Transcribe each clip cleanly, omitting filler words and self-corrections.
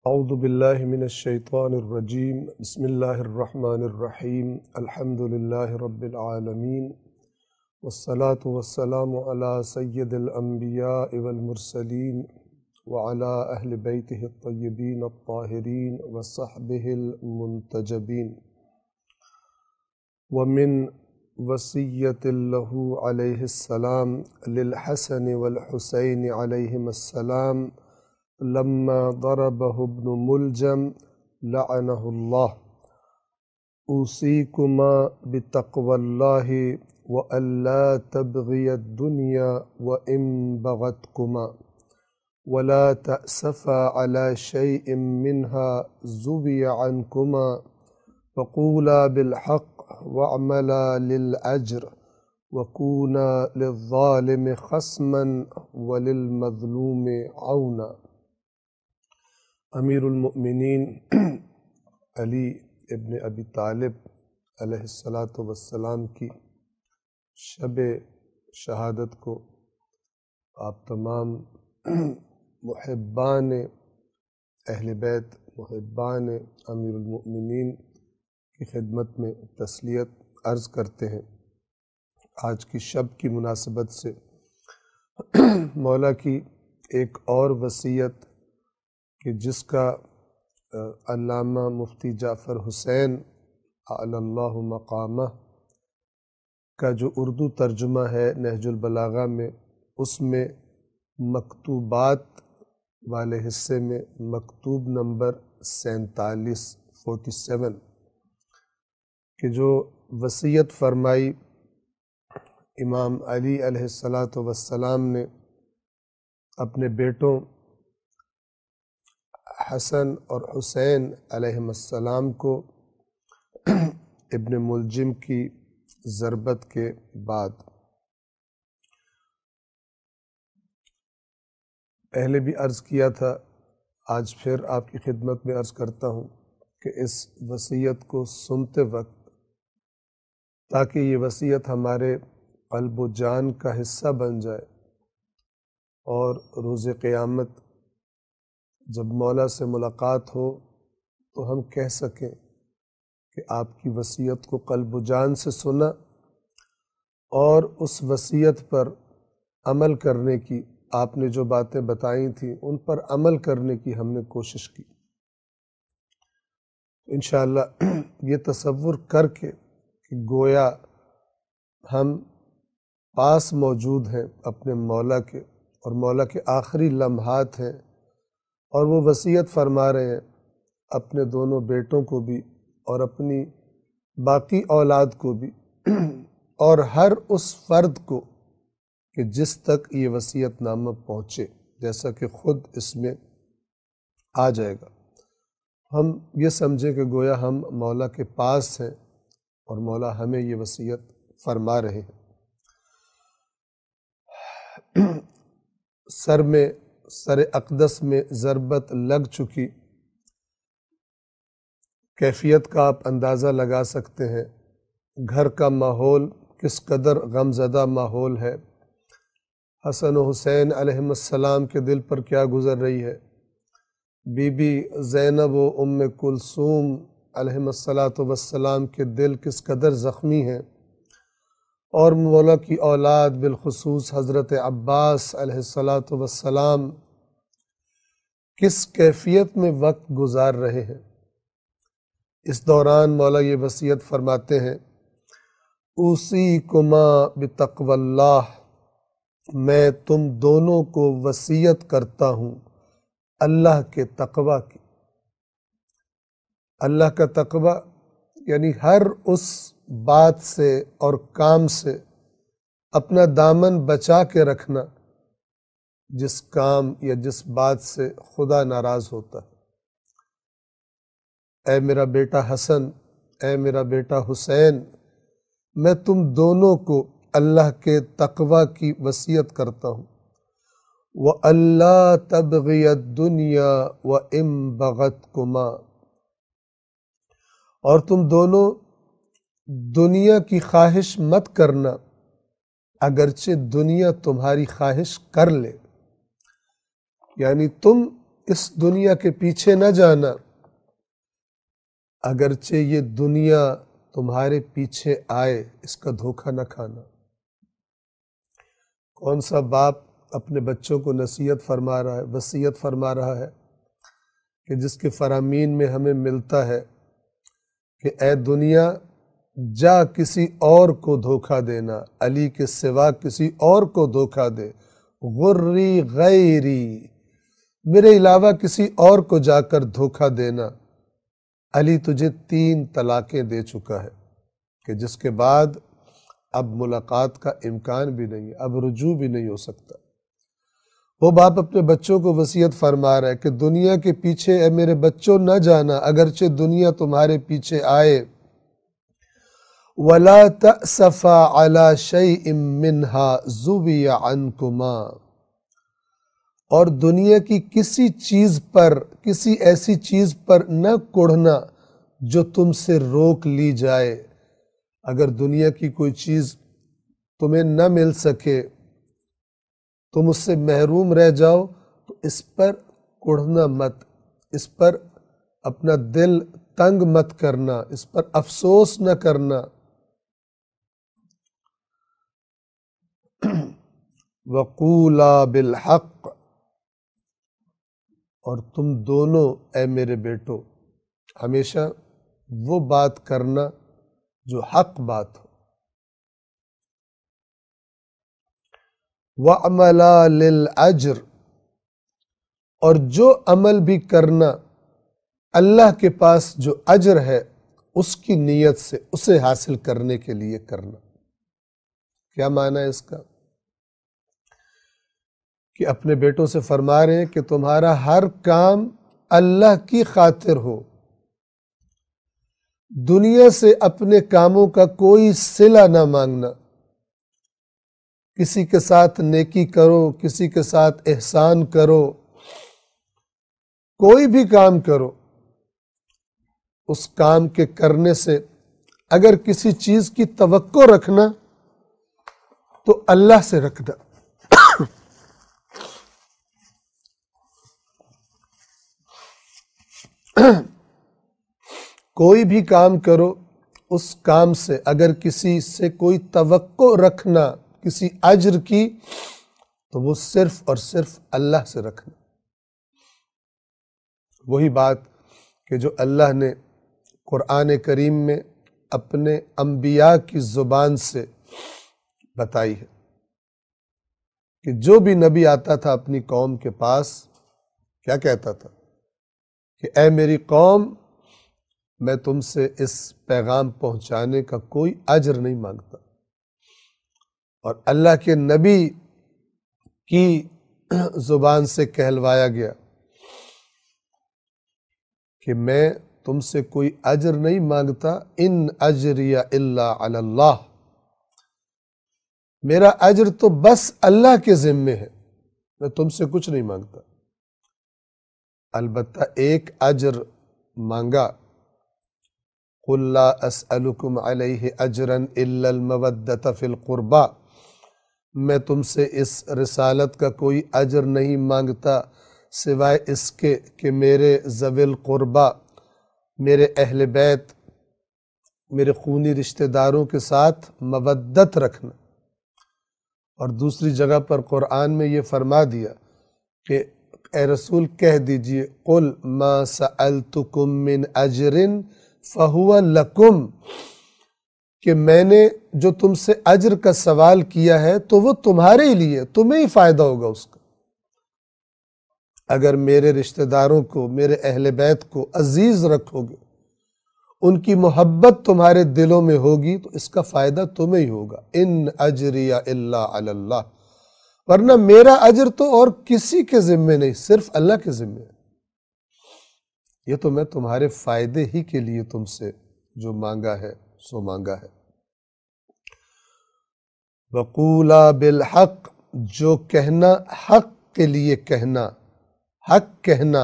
اعوذ باللہ من الشیطان الرجیم بسم اللہ الرحمن الرحیم الحمد للہ رب العالمین والصلاة والسلام علی سید الانبیاء والمرسلین وعلی اہل بیتہ الطیبین الطاہرین وصحبہ المنتجبین ومن وصیت لہ علیہ السلام للحسن والحسین علیہم السلام لما ضربه ابن ملجم لعنه الله اوصيكما بتقوى الله وألا تبغي الدنيا وإن بغتكما ولا تأسفا على شيء منها زوي عنكما فقولا بالحق واعملا للأجر وكونا للظالم خصما وللمظلوم عونا۔ امیر المؤمنین علی ابن ابی طالب علیہ السلام کی شب شہادت کو آپ تمام محبان اہل بیت، محبان امیر المؤمنین کی خدمت میں تسلیت عرض کرتے ہیں۔ آج کی شب کی مناسبت سے مولا کی ایک اور وصیت کہ جس کا علامہ مفتی جعفر حسین اعلی اللہ مقامہ کا جو اردو ترجمہ ہے نہج البلاغہ میں، اس میں مکتوبات والے حصے میں مکتوب نمبر 47 کہ جو وصیت فرمائی امام علی علیہ السلام نے اپنے بیٹوں حسن اور حسین علیہم السلام کو ابن ملجم کی ضربت کے بعد۔ پہلے بھی عرض کیا تھا، آج پھر آپ کی خدمت میں عرض کرتا ہوں کہ اس وصیت کو سنتے وقت تاکہ یہ وصیت ہمارے قلب و جان کا حصہ بن جائے اور روز قیامت جب مولا سے ملاقات ہو تو ہم کہہ سکیں کہ آپ کی وصیت کو قلب و جان سے سنا اور اس وصیت پر عمل کرنے کی، آپ نے جو باتیں بتائی تھیں ان پر عمل کرنے کی ہم نے کوشش کی۔ انشاءاللہ یہ تصور کر کے کہ گویا ہم پاس موجود ہیں اپنے مولا کے اور مولا کے آخری لمحات ہیں، اور وہ وصیت فرما رہے ہیں اپنے دونوں بیٹوں کو بھی اور اپنی باقی اولاد کو بھی اور ہر اس فرد کو کہ جس تک یہ وصیت نامہ پہنچے، جیسا کہ خود اس میں آ جائے گا۔ ہم یہ سمجھیں کہ گویا ہم مولا کے پاس ہیں اور مولا ہمیں یہ وصیت فرما رہے ہیں۔ سر اقدس میں ضربت لگ چکی، کیفیت کا آپ اندازہ لگا سکتے ہیں۔ گھر کا ماحول کس قدر غمزدہ ماحول ہے، حسن و حسین علیہم السلام کے دل پر کیا گزر رہی ہے، بی بی زینب و ام کلثوم علیہم السلام کے دل کس قدر زخمی ہیں، اور مولا کی اولاد بالخصوص حضرت عباس علیہ السلام کس کیفیت میں وقت گزار رہے ہیں۔ اس دوران مولا یہ وصیت فرماتے ہیں، اوصیکما بتقوی اللہ، میں تم دونوں کو وصیت کرتا ہوں اللہ کے تقوی کی۔ اللہ کا تقوی یعنی ہر اس بات سے اور کام سے اپنا دامن بچا کے رکھنا جس کام یا جس بات سے خدا ناراض ہوتا ہے۔ اے میرا بیٹا حسن، اے میرا بیٹا حسین، میں تم دونوں کو اللہ کے تقوی کی وصیت کرتا ہوں۔ وَأَلَّا تَبْغِيَ الدُّنْيَا وَإِن بَغَتْكُمَا، اور تم دونوں دنیا کی خواہش مت کرنا اگرچہ دنیا تمہاری خواہش کر لے، یعنی تم اس دنیا کے پیچھے نہ جانا، اگرچہ یہ دنیا تمہارے پیچھے آئے، اس کا دھوکہ نہ کھانا۔ کون سا باپ اپنے بچوں کو نصیحت فرما رہا ہے، وصیت فرما رہا ہے کہ جس کے فرامین میں ہمیں ملتا ہے کہ اے دنیا جا کسی اور کو دھوکہ دینا، علی کے سوا کسی اور کو دھوکہ دے، غری غیری، میرے علاوہ کسی اور کو جا کر دھوکہ دینا، علی تجھے 3 طلاقیں دے چکا ہے کہ جس کے بعد اب ملاقات کا امکان بھی نہیں ہے، اب رجوع بھی نہیں ہو سکتا۔ وہ باپ اپنے بچوں کو وصیت فرما رہا ہے کہ دنیا کے پیچھے اے میرے بچوں نہ جانا، اگرچہ دنیا تمہارے پیچھے آئے۔ وَلَا تَأْسَفَا عَلَى شَيْءٍ مِّنْهَا زُوِيَ عَنْكُمَا، اور دنیا کی کسی چیز پر، کسی ایسی چیز پر نہ کڑھنا جو تم سے روک لی جائے۔ اگر دنیا کی کوئی چیز تمہیں نہ مل سکے، تم اس سے محروم رہ جاؤ، تو اس پر کڑھنا مت، اس پر اپنا دل تنگ مت کرنا، اس پر افسوس نہ کرنا۔ وَقُولَا بِالْحَقِّ، اور تم دونوں اے میرے بیٹو ہمیشہ وہ بات کرنا جو حق بات ہو۔ وَعْمَلَا لِلْأَجْرِ، اور جو عمل بھی کرنا اللہ کے پاس جو اجر ہے اس کی نیت سے، اسے حاصل کرنے کے لیے کرنا۔ کیا معنی ہے اس کا؟ کہ اپنے بیٹوں سے فرما رہے ہیں کہ تمہارا ہر کام اللہ کی خاطر ہو، دنیا سے اپنے کاموں کا کوئی صلہ نہ مانگنا۔ کسی کے ساتھ نیکی کرو، کسی کے ساتھ احسان کرو، کوئی بھی کام کرو، اس کام کے کرنے سے اگر کسی چیز کی توقع رکھنا تو اللہ سے رکھنا۔ کوئی بھی کام کرو، اس کام سے اگر کسی سے کوئی توقع رکھنا کسی اجر کی، تو وہ صرف اور صرف اللہ سے رکھنا۔ وہی بات کہ جو اللہ نے قرآن کریم میں اپنے انبیاء کی زبان سے بتائی ہے کہ جو بھی نبی آتا تھا اپنی قوم کے پاس، کیا کہتا تھا کہ اے میری قوم، میں تم سے اس پیغام پہنچانے کا کوئی اجر نہیں مانگتا۔ اور اللہ کے نبی کی زبان سے کہلوایا گیا کہ میں تم سے کوئی اجر نہیں مانگتا، ان اجری الا علی اللہ، میرا اجر تو بس اللہ کے ذمے ہے، میں تم سے کچھ نہیں مانگتا۔ البتہ ایک اجر مانگا، قُلْ لَا أَسْأَلُكُمْ عَلَيْهِ أَجْرًا إِلَّا الْمَوَدَّةَ فِي الْقُرْبَى، میں تم سے اس رسالت کا کوئی اجر نہیں مانگتا سوائے اس کے کہ میرے ذوی القربہ، میرے اہل بیت، میرے خونی رشتہ داروں کے ساتھ مودت رکھنا۔ اور دوسری جگہ پر قرآن میں یہ فرما دیا کہ اے رسول کہہ دیجئے قُلْ مَا سَأَلْتُكُم مِّنْ أَجْرٍ فَهُوَ لَكُمْ، کہ میں نے جو تم سے اجر کا سوال کیا ہے تو وہ تمہارے ہی لیے، تمہیں ہی فائدہ ہوگا اس کا۔ اگر میرے رشتہ داروں کو، میرے اہل بیت کو عزیز رکھو گے، ان کی محبت تمہارے دلوں میں ہوگی تو اس کا فائدہ تمہیں ہی ہوگا۔ ان اجری الا علی اللہ، ورنہ میرا اجر تو اور کسی کے ذمے نہیں، صرف اللہ کے ذمے ہے۔ یہ تو میں تمہارے فائدے ہی کے لیے تم سے جو مانگا ہے سو مانگا ہے۔ وَقُولَا بِالْحَقِّ، جو کہنا حق کے لیے کہنا، حق کہنا،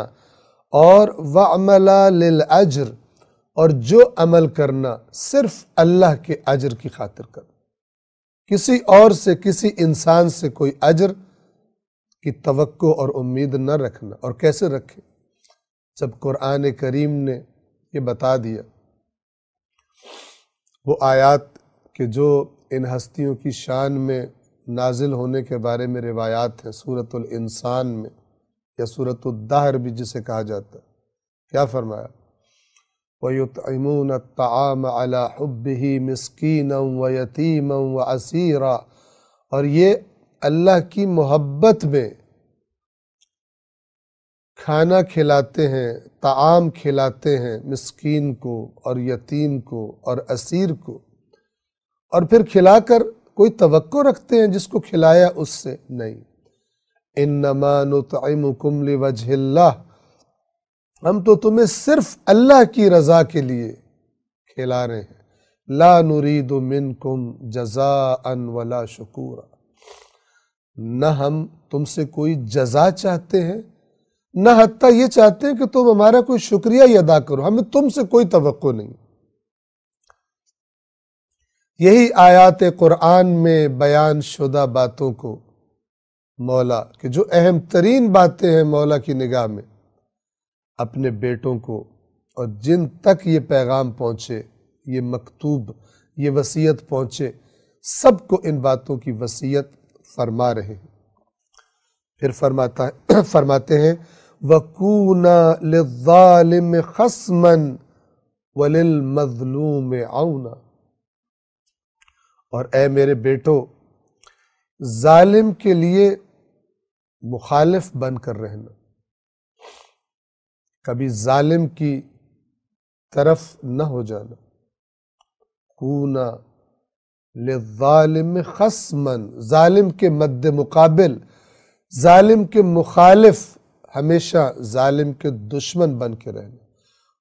اور وَعْمَلَا لِلْأَجْرِ، اور جو عمل کرنا صرف اللہ کے اجر کی خاطر کرنا، کسی اور سے، کسی انسان سے کوئی اجر کی توقع اور امید نہ رکھنا۔ اور کیسے رکھے؟ جب قرآن کریم نے یہ بتا دیا، وہ آیات کہ جو ان ہستیوں کی شان میں نازل ہونے کے بارے میں روایات ہیں، سورۃ الانسان میں یا سورۃ الدہر بھی جسے کہا جاتا ہے، کیا فرمایا؟ وَيُطْعِمُونَ الطَّعَامَ عَلَى حُبِّهِ مِسْكِينًا وَيَتِيمًا وَأَسِيرًا، اور یہ اللہ کی محبت میں کھانا کھلاتے ہیں، طعام کھلاتے ہیں مسکین کو اور یتیم کو اور اسیر کو، اور پھر کھلا کر کوئی توقع رکھتے ہیں جس کو کھلایا اس سے نہیں۔ انما نطعمکم لوجہ اللہ، ہم تو تمہیں صرف اللہ کی رضا کے لیے کھلا رہے ہیں، لا نرید منکم جزاء ولا شکورا، نہ ہم تم سے کوئی جزا چاہتے ہیں، نہ حتیٰ یہ چاہتے ہیں کہ تم ہمارا کوئی شکریہ ہی ادا کرو، ہمیں تم سے کوئی توقع نہیں۔ یہی آیات قرآن میں بیان شدہ باتوں کو مولا، کہ جو اہم ترین باتیں ہیں مولا کی نگاہ میں، اپنے بیٹوں کو اور جن تک یہ پیغام پہنچے، یہ مکتوب، یہ وصیت پہنچے، سب کو ان باتوں کی وصیت فرما رہے ہیں۔ پھر فرماتے ہیں وَكُونَا لِلظَّالِمِ خَصْمًا وَلِلْمَظْلُومِ عَوْنًا، اور اے میرے بیٹو، ظالم کے لیے مخالف بن کر رہنا، کبھی ظالم کی طرف نہ ہو جانا۔ کونا للظالم خصمًا، ظالم کے مد مقابل، ظالم کے مخالف، ہمیشہ ظالم کے دشمن بن کے رہنا۔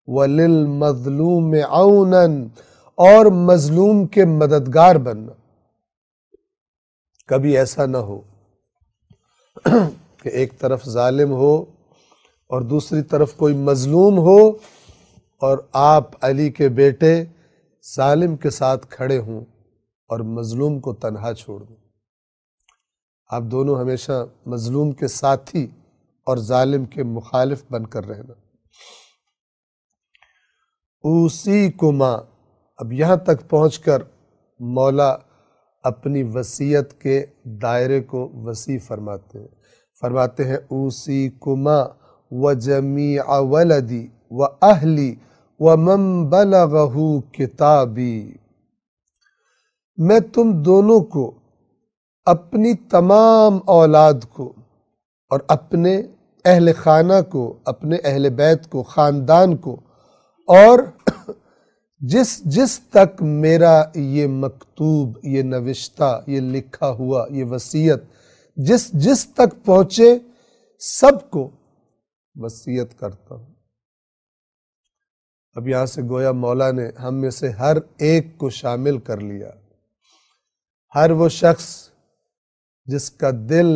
وَلِلْمَظْلُومِ عَوْنًا، اور مظلوم کے مددگار بننا۔ کبھی ایسا نہ ہو کہ ایک طرف ظالم ہو اور دوسری طرف کوئی مظلوم ہو اور آپ علی کے بیٹے ظالم کے ساتھ کھڑے ہوں اور مظلوم کو تنہا چھوڑ دیں۔ آپ دونوں ہمیشہ مظلوم کے ساتھی اور ظالم کے مخالف بن کر رہنا۔ اوصیکما، اب یہاں تک پہنچ کر مولا اپنی وصیت کے دائرے کو وسیع فرماتے ہیں اوصیکما وجمیع ولدی واہلی ومن بلغہ کتابی، میں تم دونوں کو، اپنی تمام اولاد کو اور اپنے اہل خانہ کو، اپنے اہل بیت کو، خاندان کو، اور جس تک میرا یہ مکتوب، یہ نوشتہ، یہ لکھا ہوا، یہ وصیت جس تک پہنچے، سب کو وصیت کرتا ہوں۔ اب یہاں سے گویا مولا نے ہم میں سے ہر ایک کو شامل کر لیا، ہر وہ شخص جس کا دل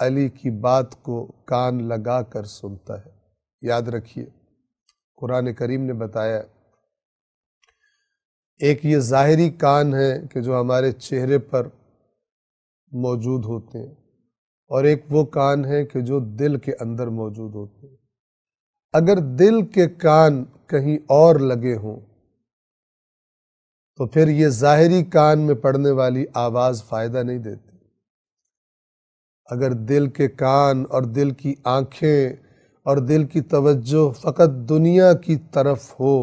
علی کی بات کو کان لگا کر سنتا ہے۔ یاد رکھیے، قرآن کریم نے بتایا ایک یہ ظاہری کان ہے کہ جو ہمارے چہرے پر موجود ہوتے ہیں، اور ایک وہ کان ہے کہ جو دل کے اندر موجود ہوتے ہیں۔ اگر دل کے کان کہیں اور لگے ہوں تو پھر یہ ظاہری کان میں پڑنے والی آواز فائدہ نہیں دیتی۔ اگر دل کے کان اور دل کی آنکھیں اور دل کی توجہ فقط دنیا کی طرف ہو،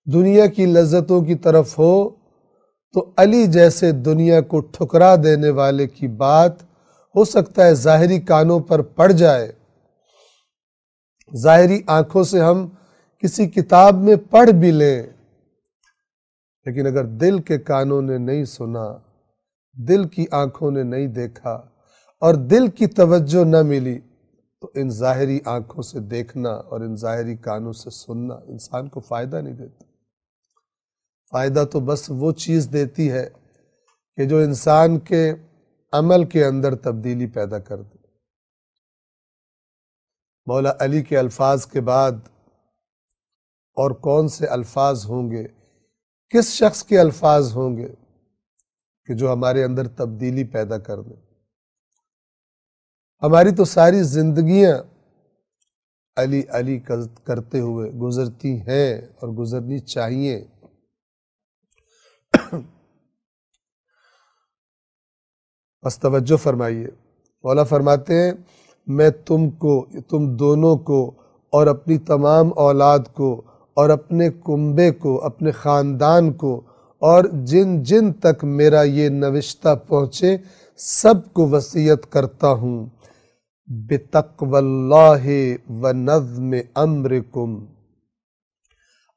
دنیا کی لذتوں کی طرف ہو، تو علی جیسے دنیا کو ٹھکرا دینے والے کی بات ہو سکتا ہے ظاہری کانوں پر پڑ جائے، ظاہری آنکھوں سے ہم کسی کتاب میں پڑھ بھی لیں، لیکن اگر دل کے کانوں نے نہیں سنا، دل کی آنکھوں نے نہیں دیکھا اور دل کی توجہ نہ ملی، تو ان ظاہری آنکھوں سے دیکھنا اور ان ظاہری کانوں سے سننا انسان کو فائدہ نہیں دیتا۔ فائدہ تو بس وہ چیز دیتی ہے کہ جو انسان کے عمل کے اندر تبدیلی پیدا کر دے۔ مولا علی کے الفاظ کے بعد اور کون سے الفاظ ہوں گے، کس شخص کے الفاظ ہوں گے کہ جو ہمارے اندر تبدیلی پیدا کر دیں؟ ہماری تو ساری زندگیاں علی علی کرتے ہوئے گزرتی ہیں اور گزرنی چاہیے۔ بس توجہ فرمائیے، مولا فرماتے ہیں میں تم دونوں کو اور اپنی تمام اولاد کو اور اپنے کنبے کو، اپنے خاندان کو اور جن جن تک میرا یہ نوشتہ پہنچے سب کو وصیت کرتا ہوں بتقوی اللہ و نظم امرکم،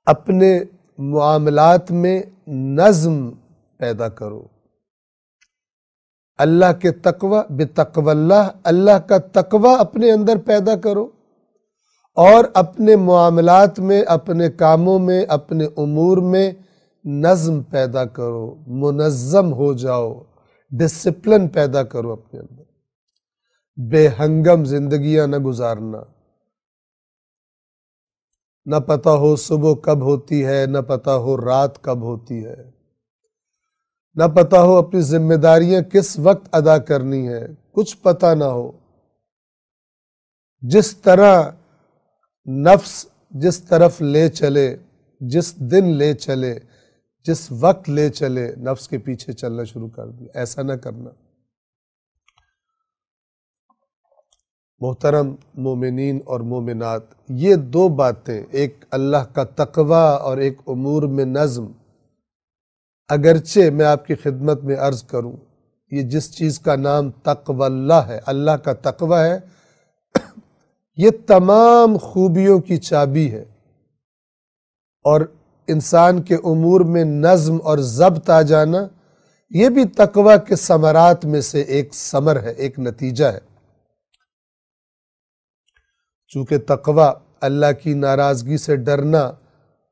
اپنے معاملات میں نظم پیدا کرو۔ اللہ کے تقوی، بتقوی اللہ، اللہ کا تقوی اپنے اندر پیدا کرو، اور اپنے معاملات میں، اپنے کاموں میں، اپنے امور میں نظم پیدا کرو، منظم ہو جاؤ، ڈسپلن پیدا کرو اپنے اندر، بے ہنگم زندگیاں نہ گزارنا، نہ پتہ ہو صبح کب ہوتی ہے، نہ پتہ ہو رات کب ہوتی ہے، نہ پتہ ہو اپنی ذمہ داریاں کس وقت ادا کرنی ہے، کچھ پتہ نہ ہو۔ جس طرح نفس جس طرف لے چلے، جس دن لے چلے، جس وقت لے چلے، نفس کے پیچھے چلنا شروع کر دیا، ایسا نہ کرنا۔ محترم مومنین اور مومنات، یہ دو باتیں، ایک اللہ کا تقوی اور ایک امور میں نظم، اگرچہ میں آپ کی خدمت میں عرض کروں یہ جس چیز کا نام تقوی اللہ ہے، اللہ کا تقوی ہے، یہ تمام خوبیوں کی چابی ہے، اور انسان کے امور میں نظم اور ضبط آ جانا یہ بھی تقوی کے ثمرات میں سے ایک ثمر ہے، ایک نتیجہ ہے۔ چونکہ تقوی اللہ کی ناراضگی سے ڈرنا،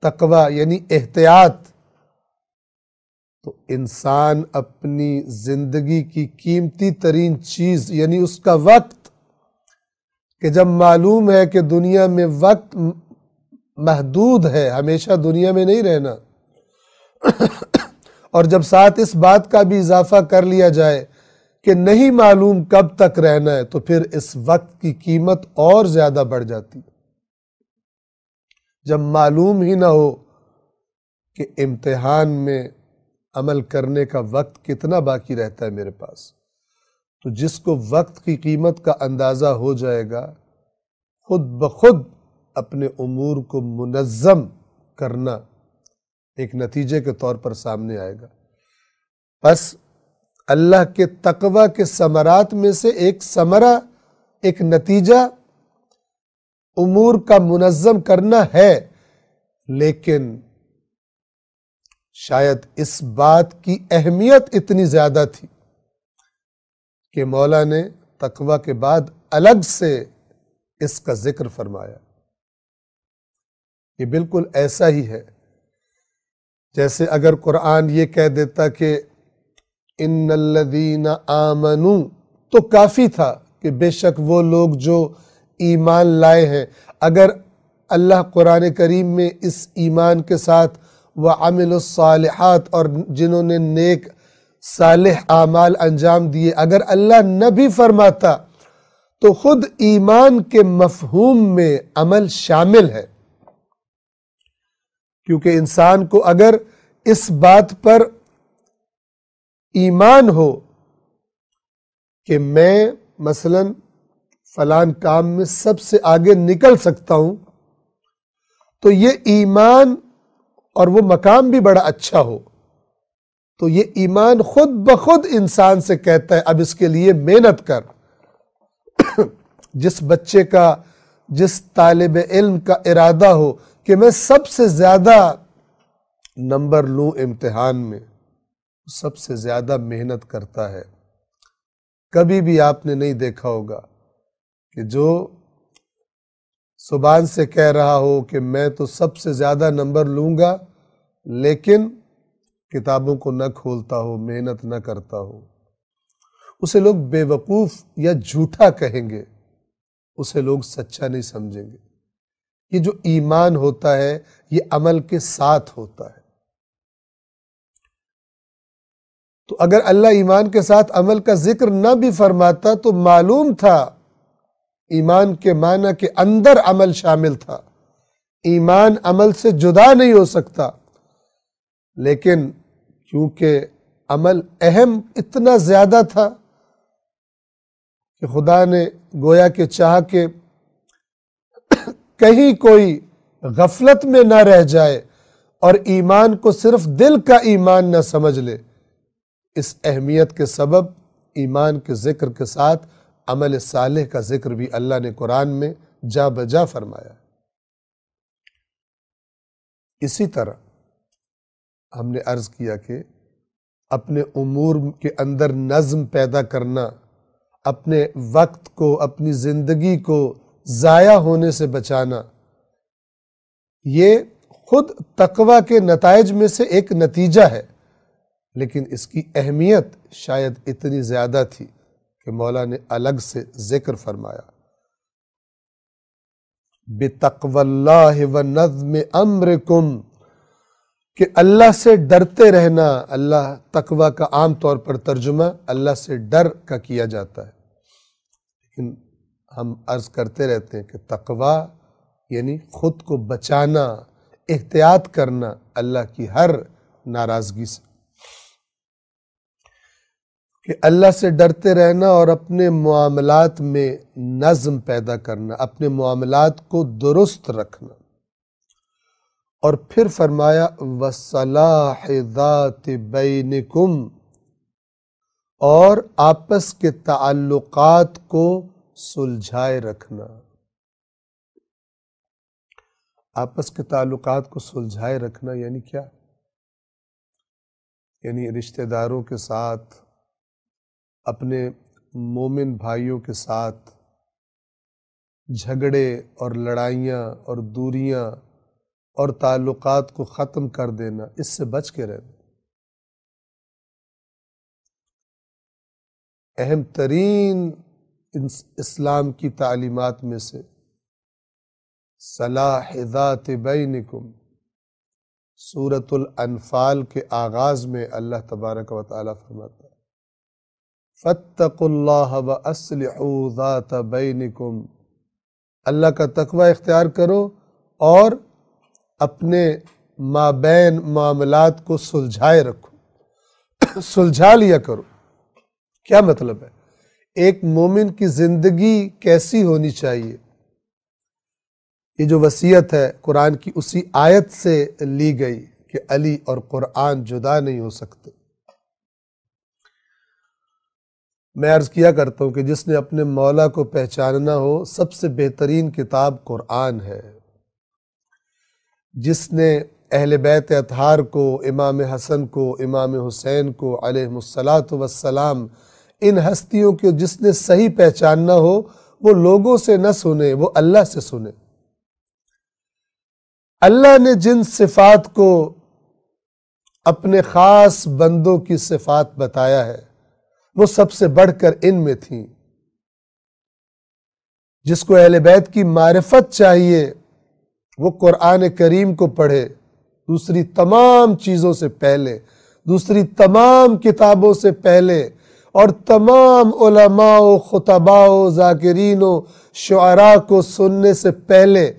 تقوی یعنی احتیاط، تو انسان اپنی زندگی کی قیمتی ترین چیز یعنی اس کا وقت، کہ جب معلوم ہے کہ دنیا میں وقت محدود ہے، ہمیشہ دنیا میں نہیں رہنا، اور جب ساتھ اس بات کا بھی اضافہ کر لیا جائے کہ نہیں معلوم کب تک رہنا ہے، تو پھر اس وقت کی قیمت اور زیادہ بڑھ جاتی۔ جب معلوم ہی نہ ہو کہ امتحان میں عمل کرنے کا وقت کتنا باقی رہتا ہے میرے پاس، تو جس کو وقت کی قیمت کا اندازہ ہو جائے گا، خود بخود اپنے امور کو منظم کرنا ایک نتیجے کے طور پر سامنے آئے گا۔ بس اللہ کے تقوی کے ثمرات میں سے ایک ثمرہ، ایک نتیجہ امور کا منظم کرنا ہے، لیکن شاید اس بات کی اہمیت اتنی زیادہ تھی کہ مولا نے تقوی کے بعد الگ سے اس کا ذکر فرمایا۔ یہ بالکل ایسا ہی ہے جیسے اگر قرآن یہ کہہ دیتا کہ ان الذین آمنوا، تو کافی تھا کہ بے شک وہ لوگ جو ایمان لائے ہیں۔ اگر اللہ قرآن کریم میں اس ایمان کے ساتھ وَعَمِلُوا الصَّالِحَاتِ، اور جنہوں نے نیک صالح اعمال انجام دیے، اگر اللہ نہ بھی فرماتا تو خود ایمان کے مفہوم میں عمل شامل ہے، کیونکہ انسان کو اگر اس بات پر ایمان ہو کہ میں مثلا فلان کام میں سب سے آگے نکل سکتا ہوں، تو یہ ایمان، اور وہ مقام بھی بڑا اچھا ہو، تو یہ ایمان خود بخود انسان سے کہتا ہے اب اس کے لیے محنت کر۔ جس بچے کا، جس طالب علم کا ارادہ ہو کہ میں سب سے زیادہ نمبر لوں امتحان میں، سب سے زیادہ محنت کرتا ہے۔ کبھی بھی آپ نے نہیں دیکھا ہوگا کہ جو زبان سے کہہ رہا ہو کہ میں تو سب سے زیادہ نمبر لوں گا، لیکن کتابوں کو نہ کھولتا ہو، محنت نہ کرتا ہو، اسے لوگ بے وقوف یا جھوٹا کہیں گے، اسے لوگ سچا نہیں سمجھیں گے۔ یہ جو ایمان ہوتا ہے یہ عمل کے ساتھ ہوتا ہے۔ تو اگر اللہ ایمان کے ساتھ عمل کا ذکر نہ بھی فرماتا تو معلوم تھا ایمان کے معنی کے اندر عمل شامل تھا، ایمان عمل سے جدا نہیں ہو سکتا، لیکن کیونکہ عمل اہم اتنا زیادہ تھا کہ خدا نے گویا کہ چاہا کہ کہیں کوئی غفلت میں نہ رہ جائے اور ایمان کو صرف دل کا ایمان نہ سمجھ لے، اس اہمیت کے سبب ایمان کے ذکر کے ساتھ عمل صالح کا ذکر بھی اللہ نے قرآن میں جا بجا فرمایا۔ اسی طرح ہم نے عرض کیا کہ اپنے امور کے اندر نظم پیدا کرنا، اپنے وقت کو، اپنی زندگی کو ضائع ہونے سے بچانا، یہ خود تقوی کے نتائج میں سے ایک نتیجہ ہے، لیکن اس کی اہمیت شاید اتنی زیادہ تھی کہ مولا نے الگ سے ذکر فرمایا، بِتَقْوَى اللَّهِ وَنَظْمِ أَمْرِكُمْ، کہ اللہ سے ڈرتے رہنا۔ اللہ تقوی کا عام طور پر ترجمہ اللہ سے ڈر کا کیا جاتا ہے، لیکن ہم عرض کرتے رہتے ہیں کہ تقوی یعنی خود کو بچانا، احتیاط کرنا اللہ کی ہر ناراضگی سے، کہ اللہ سے ڈرتے رہنا اور اپنے معاملات میں نظم پیدا کرنا، اپنے معاملات کو درست رکھنا۔ اور پھر فرمایا وَصَلَاحِ ذَاتِ بَيْنِكُمْ، اور آپس کے تعلقات کو سلجھائے رکھنا۔ آپس کے تعلقات کو سلجھائے رکھنا یعنی کیا؟ یعنی رشتہ داروں کے ساتھ، اپنے مومن بھائیوں کے ساتھ جھگڑے اور لڑائیاں اور دوریاں اور تعلقات کو ختم کر دینا، اس سے بچ کے رہنا۔ اہم ترین اسلام کی تعلیمات میں سے صلاح ذات بینکم، سورۃ الانفال کے آغاز میں اللہ تبارک و تعالیٰ فرماتا ہے فَاتَّقُوا اللَّهَ وَأَصْلِحُوا ذَاتَ بَيْنِكُمْ، اللہ کا تقوی اختیار کرو اور اپنے مابین معاملات کو سلجھائے رکھو، سلجھا لیا کرو۔ کیا مطلب ہے؟ ایک مومن کی زندگی کیسی ہونی چاہیے؟ یہ جو وصیت ہے قرآن کی اسی آیت سے لی گئی کہ علی اور قرآن جدا نہیں ہو سکتے۔ میں عرض کیا کرتا ہوں کہ جس نے اپنے مولا کو پہچاننا ہو، سب سے بہترین کتاب قرآن ہے۔ جس نے اہل بیت اطہار کو، امام حسن کو، امام حسین کو علیہ السلام، ان ہستیوں کو جس نے صحیح پہچاننا ہو، وہ لوگوں سے نہ سنے، وہ اللہ سے سنے۔ اللہ نے جن صفات کو اپنے خاص بندوں کی صفات بتایا ہے، وہ سب سے بڑھ کر ان میں تھیں۔ جس کو اہل بیت کی معرفت چاہیے وہ قرآن کریم کو پڑھے، دوسری تمام چیزوں سے پہلے، دوسری تمام کتابوں سے پہلے، اور تمام علماء و خطباء و ذاکرین و شعراء کو سننے سے پہلے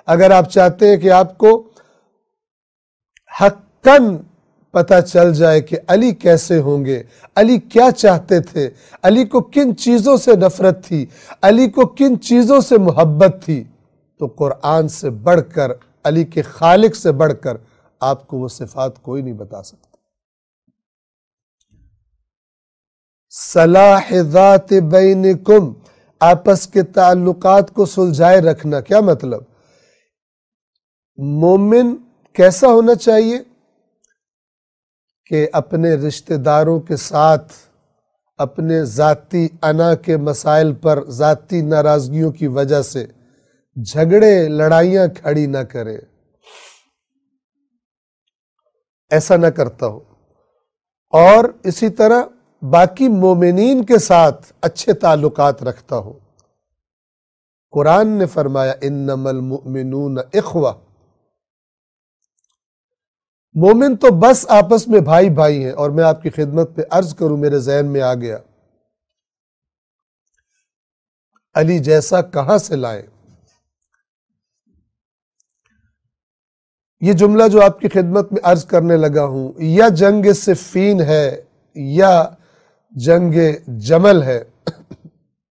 اگر آپ چاہتے ہیں کہ آپ کو حقاً پتہ چل جائے کہ علی کیسے ہوں گے، علی کیا چاہتے تھے، علی کو کن چیزوں سے نفرت تھی، علی کو کن چیزوں سے محبت تھی، تو قرآن سے بڑھ کر، علی کے خالق سے بڑھ کر آپ کو وہ صفات کوئی نہیں بتا سکتا۔ صلاح ذات بینکم، آپس کے تعلقات کو سلجھائے رکھنا۔ کیا مطلب؟ مومن کیسا ہونا چاہیے کہ اپنے رشتہ داروں کے ساتھ اپنے ذاتی انا کے مسائل پر، ذاتی ناراضگیوں کی وجہ سے جھگڑے لڑائیاں کھڑی نہ کرے، ایسا نہ کرتا ہو، اور اسی طرح باقی مومنین کے ساتھ اچھے تعلقات رکھتا ہو۔ قرآن نے فرمایا انما المؤمنون اخوہ، مومن تو بس آپس میں بھائی بھائی ہیں۔ اور میں آپ کی خدمت پہ عرض کروں، میرے ذہن میں آ گیا، علی جیسا کہاں سے لائیں؟ یہ جملہ جو آپ کی خدمت میں عرض کرنے لگا ہوں، یا جنگ صفین ہے، یا جنگ جمل ہے،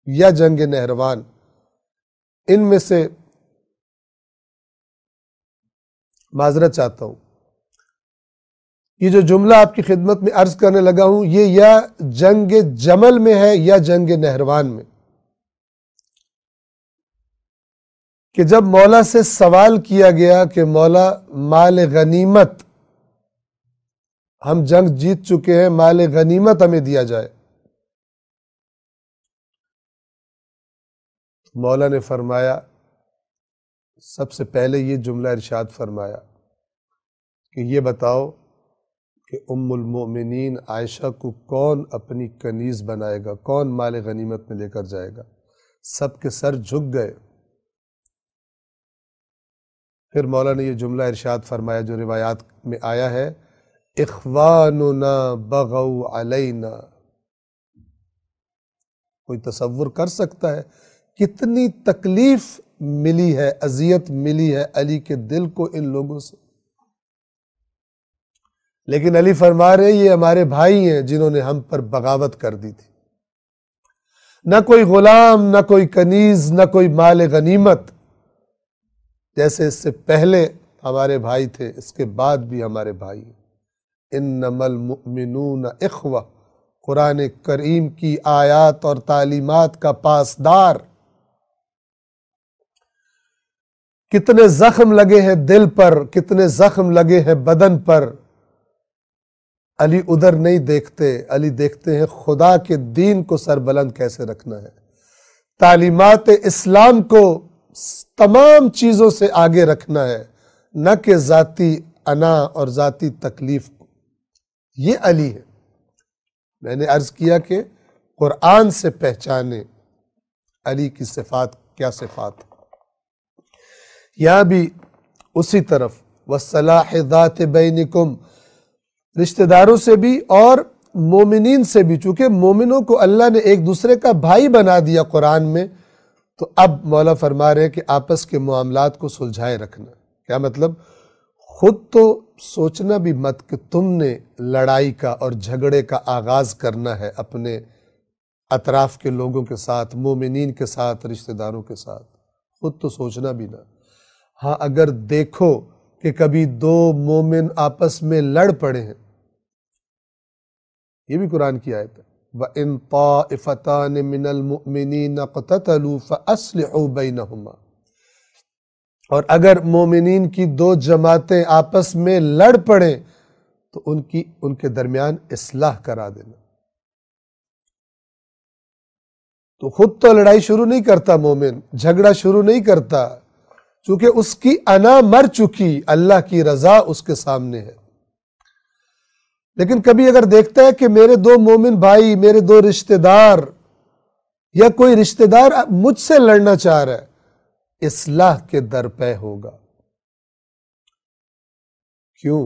یا جنگ نہروان، ان میں سے معذرت چاہتا ہوں، یہ جو جملہ آپ کی خدمت میں عرض کرنے لگا ہوں، یہ یا جنگ جمل میں ہے یا جنگ نہروان میں، کہ جب مولا سے سوال کیا گیا کہ مولا مال غنیمت، ہم جنگ جیت چکے ہیں، مال غنیمت ہمیں دیا جائے، مولا نے فرمایا، سب سے پہلے یہ جملہ ارشاد فرمایا کہ یہ بتاؤ کہ ام المؤمنین عائشہ کو کون اپنی کنیز بنائے گا، کون مال غنیمت میں لے کر جائے گا؟ سب کے سر جھک گئے۔ پھر مولا نے یہ جملہ ارشاد فرمایا جو روایات میں آیا ہے، اخواننا بغوا علینا۔ کوئی تصور کر سکتا ہے کتنی تکلیف ملی ہے، اذیت ملی ہے علی کے دل کو ان لوگوں سے، لیکن علی فرما رہے یہ ہمارے بھائی ہیں جنہوں نے ہم پر بغاوت کر دی تھی۔ نہ کوئی غلام، نہ کوئی کنیز، نہ کوئی مال غنیمت، جیسے اس سے پہلے ہمارے بھائی تھے اس کے بعد بھی ہمارے بھائی ہیں۔ انما المؤمنون اخوہ، قرآن کریم کی آیات اور تعلیمات کا پاسدار۔ کتنے زخم لگے ہیں دل پر، کتنے زخم لگے ہیں بدن پر، علی ادھر نہیں دیکھتے، علی دیکھتے ہیں خدا کے دین کو سربلند کیسے رکھنا ہے، تعلیمات اسلام کو تمام چیزوں سے آگے رکھنا ہے، نہ کہ ذاتی انا اور ذاتی تکلیف کو۔ یہ علی ہے۔ میں نے عرض کیا کہ قرآن سے پہچانے علی کی صفات کیا صفات ہیں۔ یہاں بھی اسی طرف وَالصَّلَاحِ ذَاتِ بَيْنِكُمْ، رشتہ داروں سے بھی اور مومنین سے بھی، چونکہ مومنوں کو اللہ نے ایک دوسرے کا بھائی بنا دیا قرآن میں، تو اب مولا فرما رہے ہیں کہ آپس کے معاملات کو سلجھائے رکھنا۔ کیا مطلب؟ خود تو سوچنا بھی مت کہ تم نے لڑائی کا اور جھگڑے کا آغاز کرنا ہے اپنے اطراف کے لوگوں کے ساتھ، مومنین کے ساتھ، رشتہ داروں کے ساتھ، خود تو سوچنا بھی نہ۔ ہاں اگر دیکھو کہ کبھی دو مومن آپس میں لڑ پڑے ہیں، یہ بھی قرآن کی آیت ہے، وَإِن طَائِفَتَانِ مِنَ الْمُؤْمِنِينَ اقْتَتَلُوا فَأَصْلِحُوا بَيْنَهُمَا، اور اگر مومنین کی دو جماعتیں آپس میں لڑ پڑیں تو ان کے درمیان اصلاح کرا دینا۔ تو خود تو لڑائی شروع نہیں کرتا مومن، جھگڑا شروع نہیں کرتا، چونکہ اس کی انا مر چکی، اللہ کی رضا اس کے سامنے ہے۔ لیکن کبھی اگر دیکھتا ہے کہ میرے دو مومن بھائی، میرے دو رشتہ دار، یا کوئی رشتہ دار مجھ سے لڑنا چاہ رہا ہے، اصلاح کے درپے ہوگا۔ کیوں؟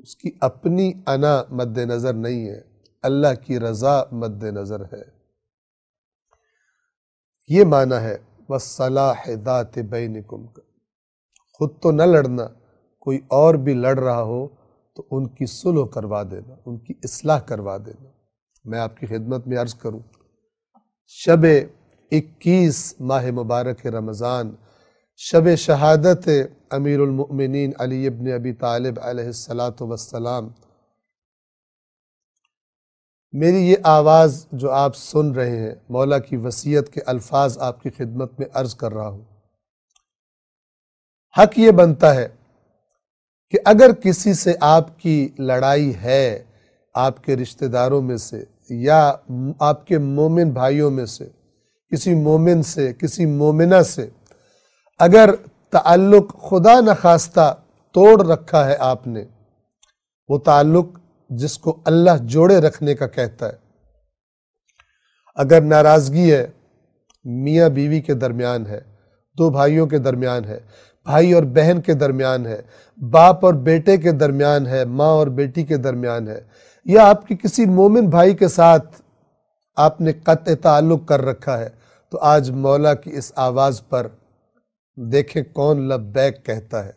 اس کی اپنی انا مد نظر نہیں ہے، اللہ کی رضا مد نظر ہے۔ یہ معنی ہے وَالصَّلَاحِ ذَاتِ بَيْنِكُمْ کا۔ خود تو نہ لڑنا، کوئی اور بھی لڑ رہا ہو تو ان کی صلح کروا دینا، ان کی اصلاح کروا دینا۔ میں آپ کی خدمت میں عرض کروں، شب 21 ماہ مبارک رمضان، شب شہادت امیر المؤمنین علی ابن ابی طالب علیہ السلام، میری یہ آواز جو آپ سن رہے ہیں، مولا کی وصیت کے الفاظ آپ کی خدمت میں عرض کر رہا ہوں۔ حق یہ بنتا ہے کہ اگر کسی سے آپ کی لڑائی ہے، آپ کے رشتہ داروں میں سے یا آپ کے مومن بھائیوں میں سے، کسی مومن سے، کسی مومنہ سے، اگر تعلق خدا نخواستہ توڑ رکھا ہے آپ نے، وہ تعلق جس کو اللہ جوڑے رکھنے کا کہتا ہے، اگر ناراضگی ہے، میاں بیوی کے درمیان ہے، دو بھائیوں کے درمیان ہے، بھائی اور بہن کے درمیان ہے، باپ اور بیٹے کے درمیان ہے، ماں اور بیٹی کے درمیان ہے، یا آپ کی کسی مومن بھائی کے ساتھ آپ نے قطع تعلق کر رکھا ہے، تو آج مولا کی اس آواز پر دیکھیں کون لبیک کہتا ہے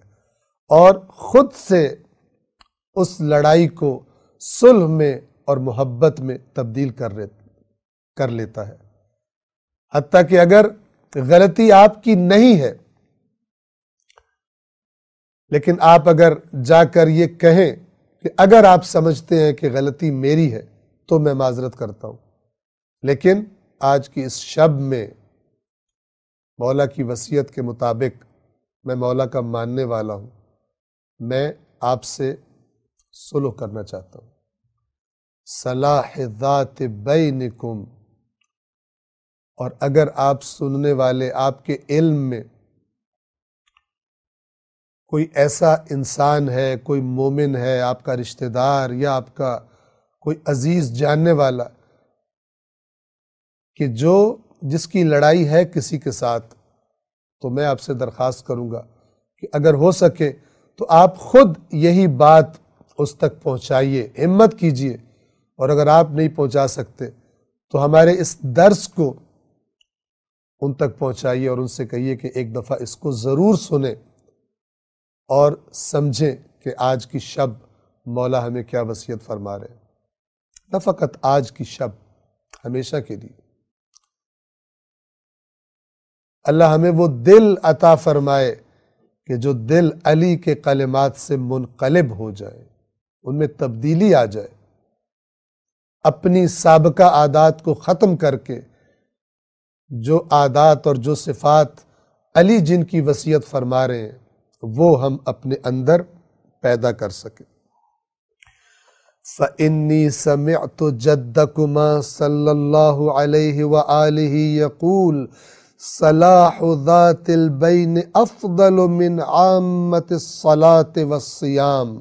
اور خود سے اس لڑائی کو صلح میں اور محبت میں تبدیل کر لیتا ہے۔ حتیٰ کہ اگر غلطی آپ کی نہیں ہے، لیکن آپ اگر جا کر یہ کہیں کہ اگر آپ سمجھتے ہیں کہ غلطی میری ہے تو میں معذرت کرتا ہوں، لیکن آج کی اس شب میں مولا کی وصیت کے مطابق میں مولا کا ماننے والا ہوں، میں آپ سے صلح کرنا چاہتا ہوں۔ صلاح ذات بینکم، اور اگر آپ سننے والے، آپ کے علم میں کوئی ایسا انسان ہے، کوئی مومن ہے، آپ کا رشتہ دار یا آپ کا کوئی عزیز جاننے والا کہ جس کی لڑائی ہے کسی کے ساتھ، تو میں آپ سے درخواست کروں گا کہ اگر ہو سکے تو آپ خود یہی بات اس تک پہنچائیے، ہمت کیجئے، اور اگر آپ نہیں پہنچا سکتے تو ہمارے اس درس کو ان تک پہنچائیے اور ان سے کہیے کہ ایک دفعہ اس کو ضرور سنیں اور سمجھیں کہ آج کی شب مولا ہمیں کیا وصیت فرما رہے ہیں۔ نہ فقط آج کی شب، ہمیشہ کے لیے اللہ ہمیں وہ دل عطا فرمائے کہ جو دل علی کے کلمات سے منقلب ہو جائے، ان میں تبدیلی آ جائے، اپنی سابقہ عادات کو ختم کر کے جو عادات اور جو صفات علی جن کی وصیت فرما رہے ہیں وہ ہم اپنے اندر پیدا کر سکیں۔ فَإِنِّي سَمِعْتُ جَدَّكُمَا صلی اللہ علیہ وآلہ یقول صلاح ذات البین افضل من عامت الصلاة والصیام۔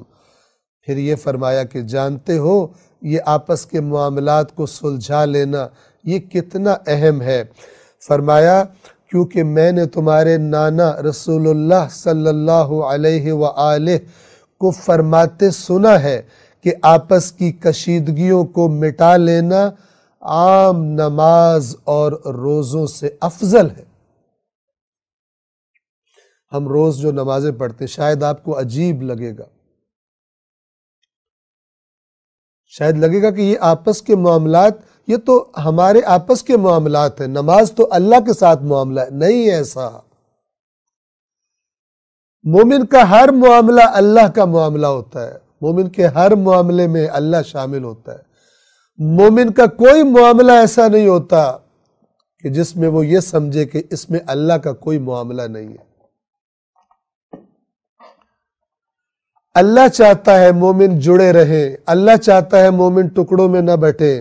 پھر یہ فرمایا کہ جانتے ہو یہ آپس کے معاملات کو سلجھا لینا یہ کتنا اہم ہے۔ فرمایا کیونکہ میں نے تمہارے نانا رسول اللہ صلی اللہ علیہ وآلہ کو فرماتے سنا ہے کہ آپس کی کشیدگیوں کو مٹا لینا عام نماز اور روزوں سے افضل ہے۔ ہم روز جو نمازیں پڑھتے ہیں شاید آپ کو عجیب لگے گا، شاید لگے گا کہ یہ آپس کے معاملات، یہ تو ہمارے آپس کے معاملات ہیں، نماز تو اللہ کے ساتھ معاملہ ہے۔ نہیں ایسا، مومن کا ہر معاملہ اللہ کا معاملہ ہوتا ہے، مومن کے ہر معاملے میں اللہ شامل ہوتا ہے۔ مومن کا کوئی معاملہ ایسا نہیں ہوتا کہ جس میں وہ یہ سمجھے کہ اس میں اللہ کا کوئی معاملہ نہیں ہے۔ اللہ چاہتا ہے مومن جڑے رہیں، اللہ چاہتا ہے مومن ٹکڑوں میں نہ بٹے،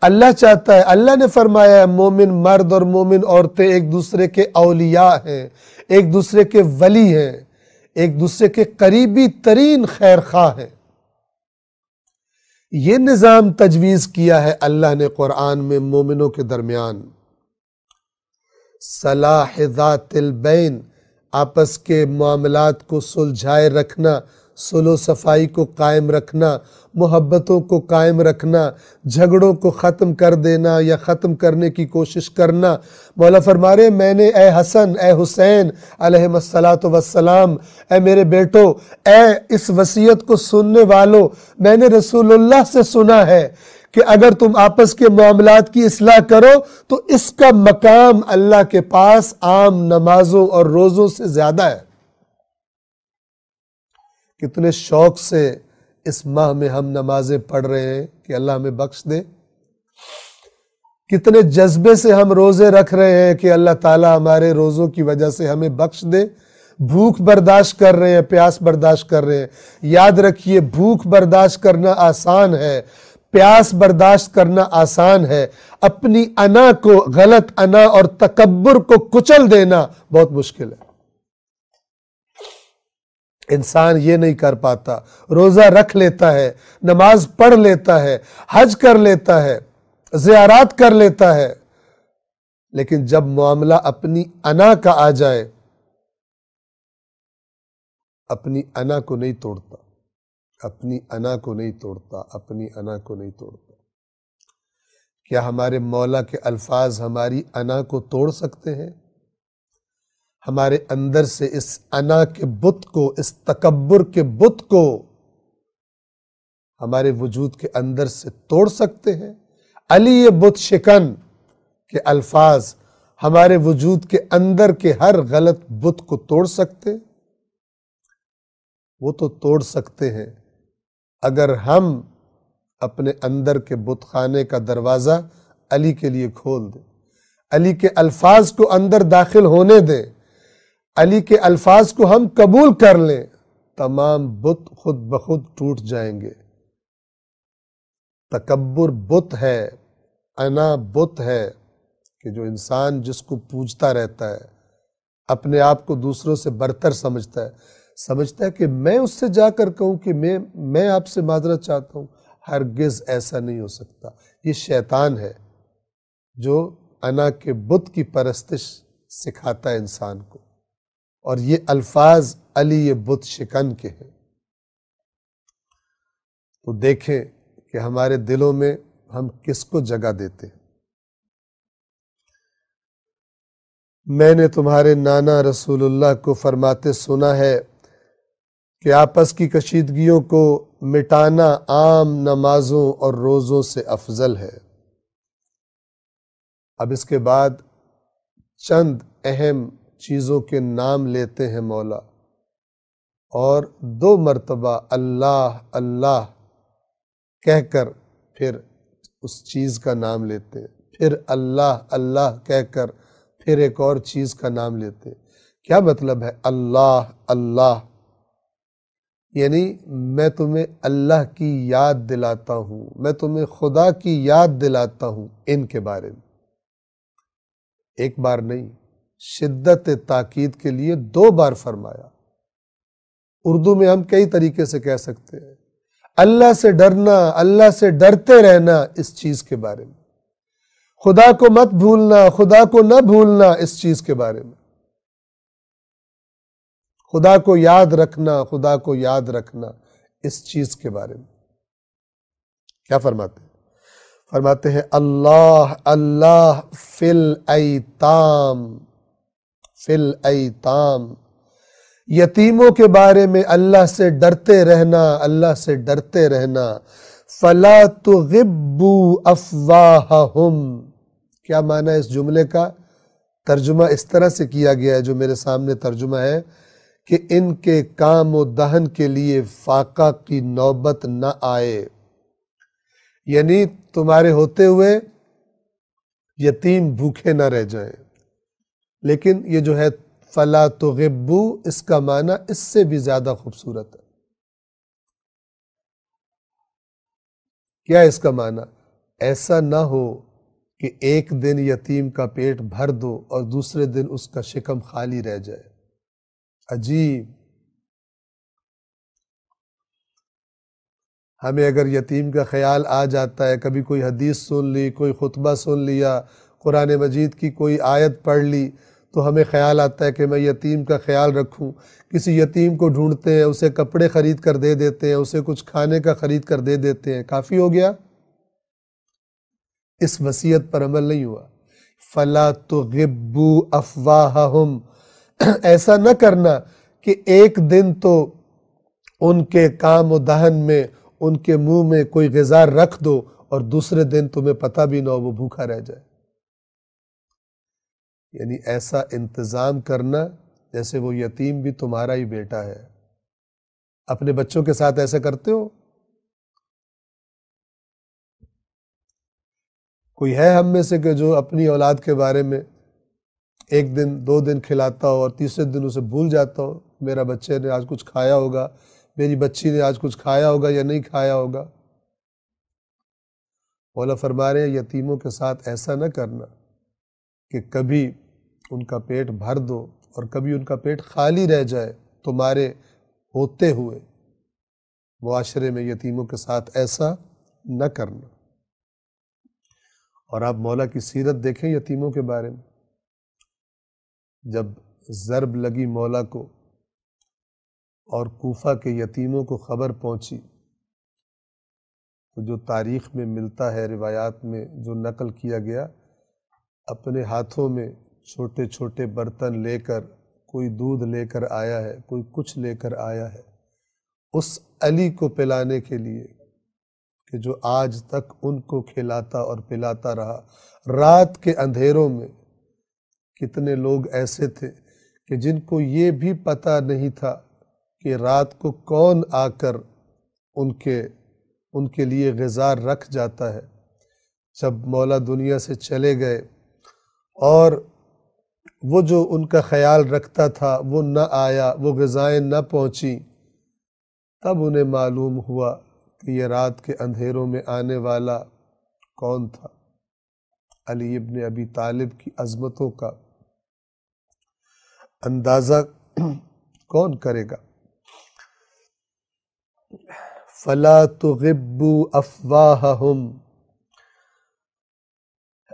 اللہ چاہتا ہے، اللہ نے فرمایا ہے مومن مرد اور مومن عورتیں ایک دوسرے کے اولیاء ہیں، ایک دوسرے کے ولی ہیں، ایک دوسرے کے قریبی ترین خیر خواہ ہیں۔ یہ نظام تجویز کیا ہے اللہ نے قرآن میں مومنوں کے درمیان۔ صلاح ذات البین، آپس کے معاملات کو سلجھائے رکھنا، صلح و صفائی کو قائم رکھنا، محبتوں کو قائم رکھنا، جھگڑوں کو ختم کر دینا یا ختم کرنے کی کوشش کرنا۔ مولا فرما رہے میں نے اے حسن، اے حسین علیہم السلام، اے میرے بیٹو، اے اس وصیت کو سننے والو، میں نے رسول اللہ سے سنا ہے کہ اگر تم آپس کے معاملات کی اصلاح کرو تو اس کا مقام اللہ کے پاس عام نمازوں اور روزوں سے زیادہ ہے۔ کتنے شوق سے اس ماہ میں ہم نمازیں پڑھ رہے ہیں کہ اللہ ہمیں بخش دے، کتنے جذبے سے ہم روزے رکھ رہے ہیں کہ اللہ تعالیٰ ہمارے روزوں کی وجہ سے ہمیں بخش دے، بھوک برداشت کر رہے ہیں، پیاس برداشت کر رہے ہیں۔ یاد رکھیے بھوک برداشت کرنا آسان ہے، پیاس برداشت کرنا آسان ہے، اپنی انا کو، غلط انا اور تکبر کو کچل دینا بہت مشکل ہے۔ انسان یہ نہیں کر پاتا، روزہ رکھ لیتا ہے، نماز پڑھ لیتا ہے، حج کر لیتا ہے، زیارات کر لیتا ہے، لیکن جب معاملہ اپنی انا کا آ جائے، اپنی انا کو نہیں توڑتا، اپنی انا کو نہیں توڑتا، اپنی انا کو نہیں توڑتا۔ کیا ہمارے مولا کے الفاظ ہماری انا کو توڑ سکتے ہیں؟ ہمارے اندر سے اس انا کے بت کو، اس تکبر کے بت کو ہمارے وجود کے اندر سے توڑ سکتے ہیں؟ علی یہ بت شکن کے الفاظ ہمارے وجود کے اندر کے ہر غلط بت کو توڑ سکتے؟ وہ تو توڑ سکتے ہیں اگر ہم اپنے اندر کے بت خانے کا دروازہ علی کے لیے کھول دیں، علی کے الفاظ کو اندر داخل ہونے دیں، علی کے الفاظ کو ہم قبول کر لیں، تمام بت خود بخود ٹوٹ جائیں گے۔ تکبر بت ہے، انا بت ہے کہ جو انسان جس کو پوجتا رہتا ہے، اپنے آپ کو دوسروں سے برتر سمجھتا ہے کہ میں اس سے جا کر کہوں کہ میں آپ سے معذرت چاہتا ہوں۔ ہرگز ایسا نہیں ہو سکتا۔ یہ شیطان ہے جو انا کے بت کی پرستش سکھاتا ہے انسان کو، اور یہ الفاظ علی یہ بت شکن کے ہیں۔ تو دیکھیں کہ ہمارے دلوں میں ہم کس کو جگہ دیتے ہیں۔ میں نے تمہارے نانا رسول اللہ کو فرماتے سنا ہے کہ آپس کی کشیدگیوں کو مٹانا عام نمازوں اور روزوں سے افضل ہے۔ اب اس کے بعد چند اہم چیزوں کے نام لیتے ہیں مولا، اور 2 مرتبہ اللہ اللہ کہہ کر پھر اس چیز کا نام لیتے ہیں، پھر اللہ اللہ کہہ کر پھر ایک اور چیز کا نام لیتے ہیں۔ کیا مطلب ہے اللہ اللہ؟ یعنی میں تمہیں اللہ کی یاد دلاتا ہوں، میں تمہیں خدا کی یاد دلاتا ہوں ان کے بارے میں۔ ایک بار نہیں، شدت تاکید کے لیے 2 بار فرمایا۔ اردو میں ہم کئی طریقے سے کہہ سکتے ہیں، اللہ سے ڈرنا، اللہ سے ڈرتے رہنا اس چیز کے بارے میں، خدا کو مت بھولنا، خدا کو نہ بھولنا اس چیز کے بارے میں، خدا کو یاد رکھنا، خدا کو یاد رکھنا اس چیز کے بارے میں۔ کیا فرماتے ہیں؟ فرماتے ہیں اللہ اللہ فی الایتام، فی الایتام، یتیموں کے بارے میں اللہ سے ڈرتے رہنا، اللہ سے ڈرتے رہنا۔ فلا تغبوا افواہہم، کیا معنی ہے اس جملے کا؟ ترجمہ اس طرح سے کیا گیا ہے جو میرے سامنے ترجمہ ہے کہ ان کے کام و دہن کے لیے فاقہ کی نوبت نہ آئے، یعنی تمہارے ہوتے ہوئے یتیم بھوکے نہ رہ جائیں۔ لیکن یہ جو ہے فلا تغبوا، اس کا معنی اس سے بھی زیادہ خوبصورت ہے۔ کیا اس کا معنی؟ ایسا نہ ہو کہ ایک دن یتیم کا پیٹ بھر دو اور دوسرے دن اس کا شکم خالی رہ جائے۔ عجیب! ہمیں اگر یتیم کا خیال آ جاتا ہے، کبھی کوئی حدیث سن لی، کوئی خطبہ سن لیا، قرآن مجید کی کوئی آیت پڑھ لی، تو ہمیں خیال آتا ہے کہ میں یتیم کا خیال رکھوں۔ کسی یتیم کو ڈھونڈتے ہیں، اسے کپڑے خرید کر دے دیتے ہیں، اسے کچھ کھانے کا خرید کر دے دیتے ہیں، کافی ہو گیا؟ اس وصیت پر عمل نہیں ہوا۔ فَلَا تُغِبُّوا أَفْوَاهَهُمْ، ایسا نہ کرنا کہ ایک دن تو ان کے کام و دہن میں، ان کے منہ میں کوئی غذا رکھ دو اور دوسرے دن تمہیں پتہ بھی نہ ہو وہ بھوکا رہ جائے۔ یعنی ایسا انتظام کرنا جیسے وہ یتیم بھی تمہارا ہی بیٹا ہے۔ اپنے بچوں کے ساتھ ایسا کرتے ہو؟ کوئی ہے ہم میں سے کہ جو اپنی اولاد کے بارے میں 1 دن 2 دن کھلاتا ہو اور تیسرے دن اسے بھول جاتا ہو؟ میرا بچے نے آج کچھ کھایا ہوگا، میری بچی نے آج کچھ کھایا ہوگا یا نہیں کھایا ہوگا۔ مولا فرما رہے ہیں یتیموں کے ساتھ ایسا نہ کرنا کہ کبھی ان کا پیٹ بھر دو اور کبھی ان کا پیٹ خالی رہ جائے، تمہارے ہوتے ہوئے معاشرے میں یتیموں کے ساتھ ایسا نہ کرنا۔ اور آپ مولا کی سیرت دیکھیں یتیموں کے بارے میں، جب ضرب لگی مولا کو اور کوفہ کے یتیموں کو خبر پہنچی تو جو تاریخ میں ملتا ہے، روایات میں جو نقل کیا گیا، اپنے ہاتھوں میں چھوٹے چھوٹے برتن لے کر، کوئی دودھ لے کر آیا ہے، کوئی کچھ لے کر آیا ہے، اس علی کو پلانے کے لیے کہ جو آج تک ان کو کھلاتا اور پلاتا رہا۔ رات کے اندھیروں میں کتنے لوگ ایسے تھے کہ جن کو یہ بھی پتہ نہیں تھا کہ رات کو کون آ کر ان کے لیے غذا رکھ جاتا ہے۔ جب مولا دنیا سے چلے گئے اور وہ جو ان کا خیال رکھتا تھا وہ نہ آیا، وہ غذائیں نہ پہنچیں، تب انہیں معلوم ہوا کہ یہ رات کے اندھیروں میں آنے والا کون تھا۔ علی ابن ابی طالب کی عظمتوں کا اندازہ کون کرے گا؟ فَلَا تُغِبُّوا أَفْوَاهَهُمْ،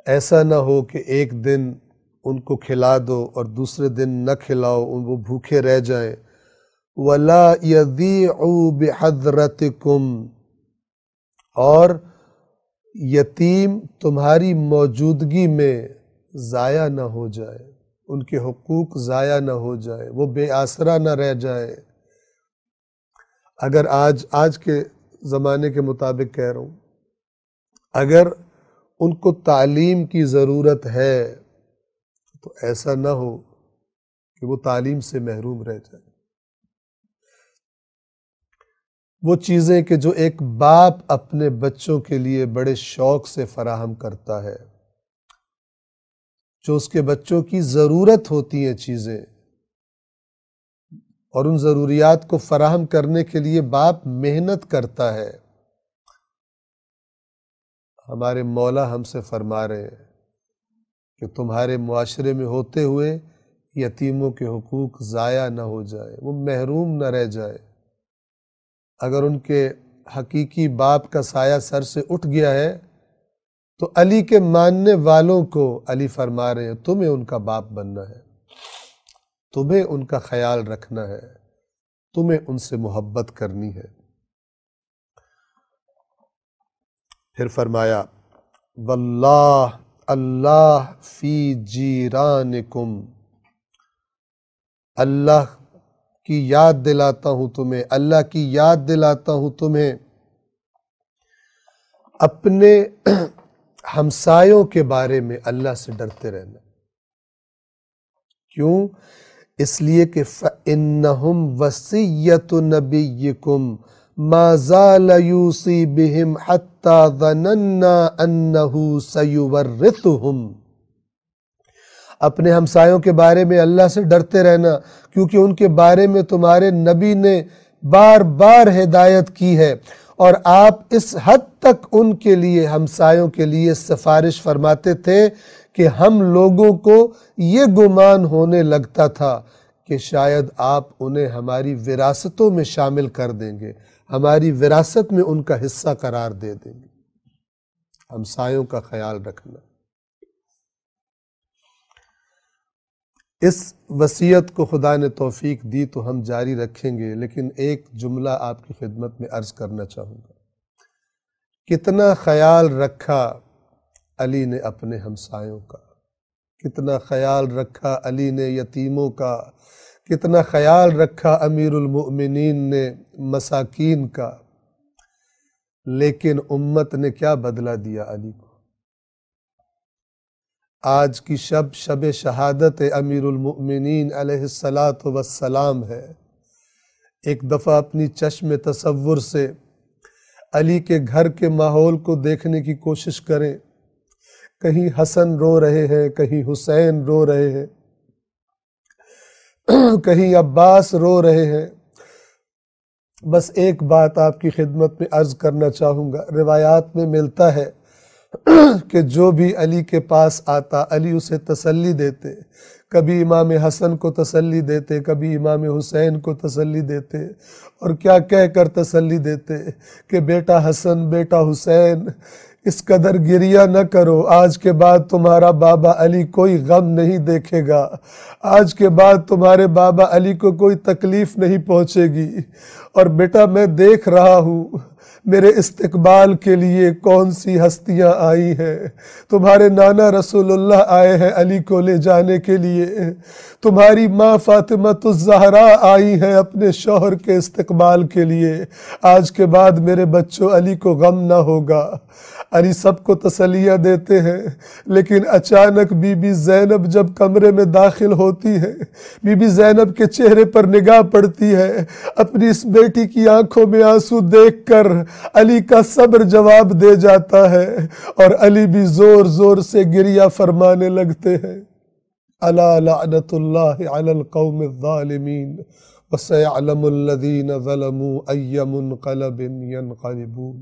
ایسا نہ ہو کہ ایک دن ان کو کھلا دو اور دوسرے دن نہ کھلاؤ، وہ بھوکے رہ جائیں۔ وَلَا يَضِيعُوا بِحَضْرَتِكُمْ، اور یتیم تمہاری موجودگی میں ضائع نہ ہو جائے، ان کے حقوق ضائع نہ ہو جائے، وہ بے آسرا نہ رہ جائے۔ اگر آج کے زمانے کے مطابق کہہ رہا ہوں، اگر ان کو تعلیم کی ضرورت ہے تو ایسا نہ ہو کہ وہ تعلیم سے محروم رہ جائے۔ وہ چیزیں کہ جو ایک باپ اپنے بچوں کے لیے بڑے شوق سے فراہم کرتا ہے، جو اس کے بچوں کی ضرورت ہوتی ہیں چیزیں، اور ان ضروریات کو فراہم کرنے کے لیے باپ محنت کرتا ہے۔ ہمارے مولا ہم سے فرما رہے ہیں کہ تمہارے معاشرے میں ہوتے ہوئے یتیموں کے حقوق ضائع نہ ہو جائے، وہ محروم نہ رہ جائے۔ اگر ان کے حقیقی باپ کا سایہ سر سے اٹھ گیا ہے تو علی کے ماننے والوں کو علی فرما رہے ہیں تمہیں ان کا باپ بننا ہے، تمہیں ان کا خیال رکھنا ہے، تمہیں ان سے محبت کرنی ہے۔ پھر فرمایا واللہ، اللہ فی جیرانکم، اللہ کی یاد دلاتا ہوں تمہیں، اللہ کی یاد دلاتا ہوں تمہیں اپنے ہمسایوں کے بارے میں اللہ سے ڈرتے رہنا۔ کیوں؟ اس لیے کہ فَإِنَّهُمْ وَصِيَّةُ نَبِيِّكُمْ مَا زَالَ يُوصِي بِهِمْ حَتَّى ظَنَنَّا أَنَّهُ سَيُوَرِّثُهُمْ۔ اپنے ہمسایوں کے بارے میں اللہ سے ڈرتے رہنا، کیونکہ ان کے بارے میں تمہارے نبی نے بار بار ہدایت کی ہے، اور آپ اس حد تک ان کے لیے، ہمسایوں کے لیے سفارش فرماتے تھے کہ ہم لوگوں کو یہ گمان ہونے لگتا تھا کہ شاید آپ انہیں ہماری وراثتوں میں شامل کر دیں گے، ہماری وراثت میں ان کا حصہ قرار دے دیں گے۔ ہمسایوں کا خیال رکھنا۔ اس وصیت کو خدا نے توفیق دی تو ہم جاری رکھیں گے، لیکن ایک جملہ آپ کی خدمت میں عرض کرنا چاہوں گا۔ کتنا خیال رکھا علی نے اپنے ہمسایوں کا، کتنا خیال رکھا علی نے یتیموں کا، کتنا خیال رکھا امیر المؤمنین نے مساکین کا، لیکن امت نے کیا بدلہ دیا علی کو؟ آج کی شب شہادت امیر المؤمنین علیہ السلام ہے۔ ایک دفعہ اپنی چشم تصور سے علی کے گھر کے ماحول کو دیکھنے کی کوشش کریں۔ کہیں حسن رو رہے ہیں، کہیں حسین رو رہے ہیں، کہیں عباس رو رہے ہیں۔ بس ایک بات آپ کی خدمت میں عرض کرنا چاہوں گا، روایات میں ملتا ہے کہ جو بھی علی کے پاس آتا علی اسے تسلی دیتے، کبھی امام حسن کو تسلی دیتے، کبھی امام حسین کو تسلی دیتے، اور کیا کہہ کر تسلی دیتے کہ بیٹا حسن، بیٹا حسین، اس قدر گریہ نہ کرو، آج کے بعد تمہارا بابا علی کوئی غم نہیں دیکھے گا، آج کے بعد تمہارے بابا علی کو کوئی تکلیف نہیں پہنچے گی، اور بیٹا میں دیکھ رہا ہوں میرے استقبال کے لیے کون سی ہستیاں آئی ہیں۔ تمہارے نانا رسول اللہ آئے ہیں علی کو لے جانے کے لیے، تمہاری ماں فاطمۃ الزہرا آئی ہیں اپنے شوہر کے استقبال کے لیے۔ آج کے بعد میرے بچوں علی کو غم نہ ہوگا۔ علی سب کو تسلیاں دیتے ہیں، لیکن اچانک بی بی زینب جب کمرے میں داخل ہوتی ہے، بی بی زینب کے چہرے پر نگاہ پڑتی ہے، اپنی اس بیٹی کی آنکھوں میں آنسو دیکھ کر علی کا صبر جواب دے جاتا ہے، اور علی بھی زور زور سے گریہ فرمانے لگتے ہیں۔ الا لعنت اللہ علی القوم الظالمین وسيعلم الذين ظلموا أي منقلب ينقلبون۔